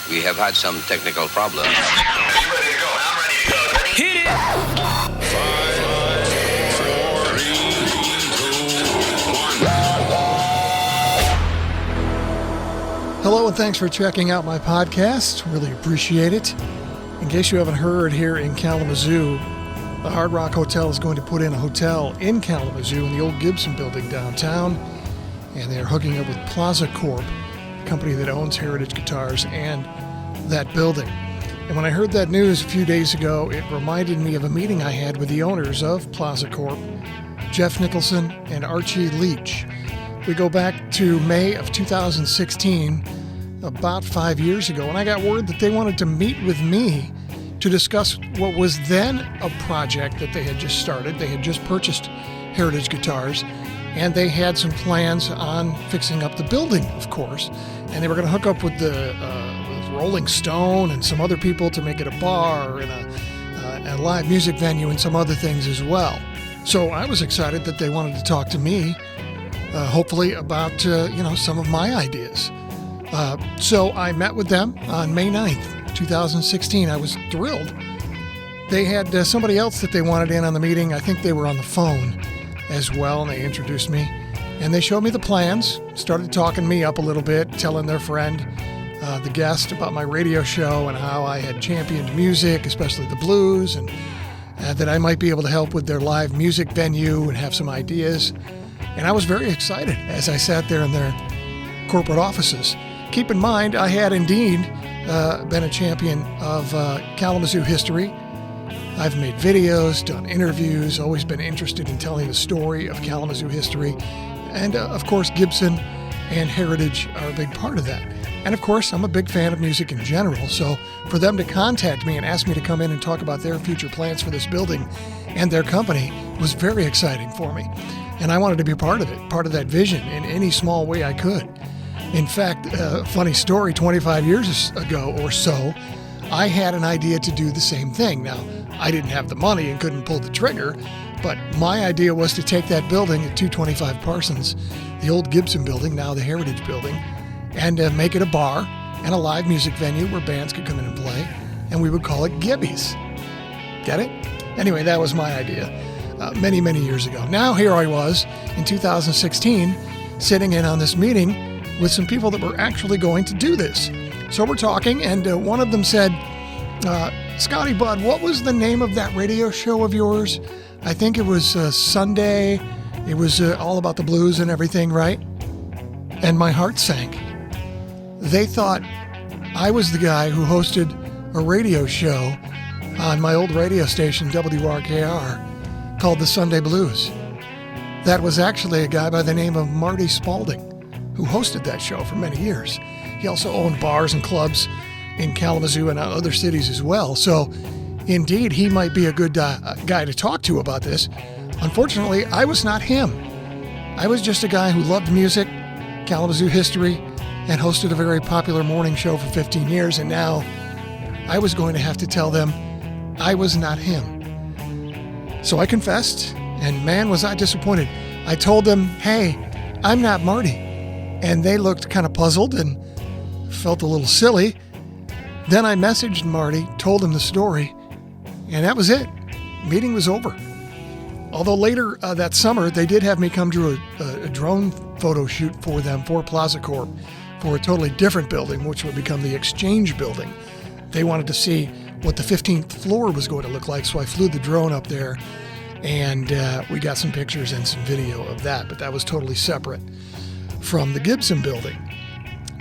We have had some technical problems. Are you ready to go? I'm ready to go. Ready? Hit it! 5, 4, 3, 2, 1. Hello, and thanks for checking out my podcast. Really appreciate it. In case you haven't heard, here in Kalamazoo, the Hard Rock Hotel is going to put in a hotel in Kalamazoo in the old Gibson building downtown, and they're hooking up with Plaza Corp, the company that owns Heritage Guitars and that building. And when I heard that news a few days ago, it reminded me of a meeting I had with the owners of Plaza Corp, Jeff Nicholson and Archie Leach. We go back to May of 2016, about 5 years ago, and I got word that they wanted to meet with me to discuss what was then a project that they had just started. They had just purchased Heritage Guitars, and they had some plans on fixing up the building, of course. And they were going to hook up with the with Rolling Stone and some other people to make it a bar and a live music venue and some other things as well. So I was excited that they wanted to talk to me, hopefully about some of my ideas. So I met with them on May 9th, 2016. I was thrilled. They had somebody else that they wanted in on the meeting. I think they were on the phone as well, and they introduced me. And they showed me the plans, started talking me up a little bit, telling their friend, the guest, about my radio show and how I had championed music, especially the blues, and that I might be able to help with their live music venue and have some ideas. And I was very excited as I sat there in their corporate offices. Keep in mind, I had indeed been a champion of Kalamazoo history. I've made videos, done interviews, always been interested in telling the story of Kalamazoo history. And of course, Gibson and Heritage are a big part of that. And of course, I'm a big fan of music in general. So for them to contact me and ask me to come in and talk about their future plans for this building and their company was very exciting for me. And I wanted to be a part of it, part of that vision in any small way I could. In fact, funny story, 25 years ago or so, I had an idea to do the same thing. Now, I didn't have the money and couldn't pull the trigger, but my idea was to take that building at 225 Parsons, the old Gibson building, now the Heritage building, and make it a bar and a live music venue where bands could come in and play, and we would call it Gibby's. Get it? Anyway, that was my idea many, many years ago. Now here I was in 2016 sitting in on this meeting with some people that were actually going to do this. So we're talking, and one of them said, Scotty Bud, what was the name of that radio show of yours? I think it was Sunday. It was all about the blues and everything, right? And my heart sank. They thought I was the guy who hosted a radio show on my old radio station, WRKR, called the Sunday Blues. That was actually a guy by the name of Marty Spalding, who hosted that show for many years. He also owned bars and clubs in Kalamazoo and other cities as well. So, indeed, he might be a good guy to talk to about this. Unfortunately, I was not him. I was just a guy who loved music, Kalamazoo history, and hosted a very popular morning show for 15 years, and now I was going to have to tell them I was not him. So I confessed, and man, was I disappointed. I told them, hey, I'm not Marty. And they looked kind of puzzled and felt a little silly. Then I messaged Marty, told him the story, and that was it. Meeting was over. Although later that summer, they did have me come to a drone photo shoot for them, for Plaza Corp, for a totally different building, which would become the Exchange building. They wanted to see what the 15th floor was going to look like, so I flew the drone up there, and we got some pictures and some video of that, but that was totally separate from the Gibson building.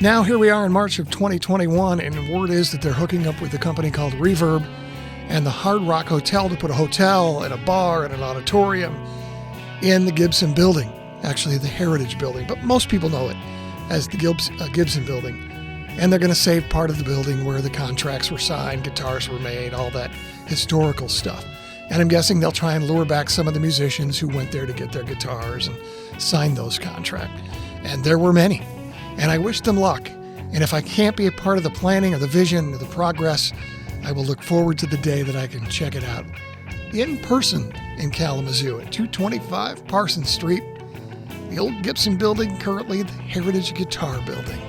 Now here we are in March of 2021, and the word is that they're hooking up with a company called Reverb and the Hard Rock Hotel to put a hotel and a bar and an auditorium in the Gibson building, actually the Heritage building, but most people know it as the Gibson building. And they're going to save part of the building where the contracts were signed, guitars were made, all that historical stuff. And I'm guessing they'll try and lure back some of the musicians who went there to get their guitars and sign those contracts. And there were many. And I wish them luck. And if I can't be a part of the planning or the vision or the progress, I will look forward to the day that I can check it out in person in Kalamazoo at 225 Parsons Street, the old Gibson building, currently the Heritage Guitar Building.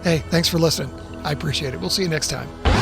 Hey, thanks for listening. I appreciate it. We'll see you next time.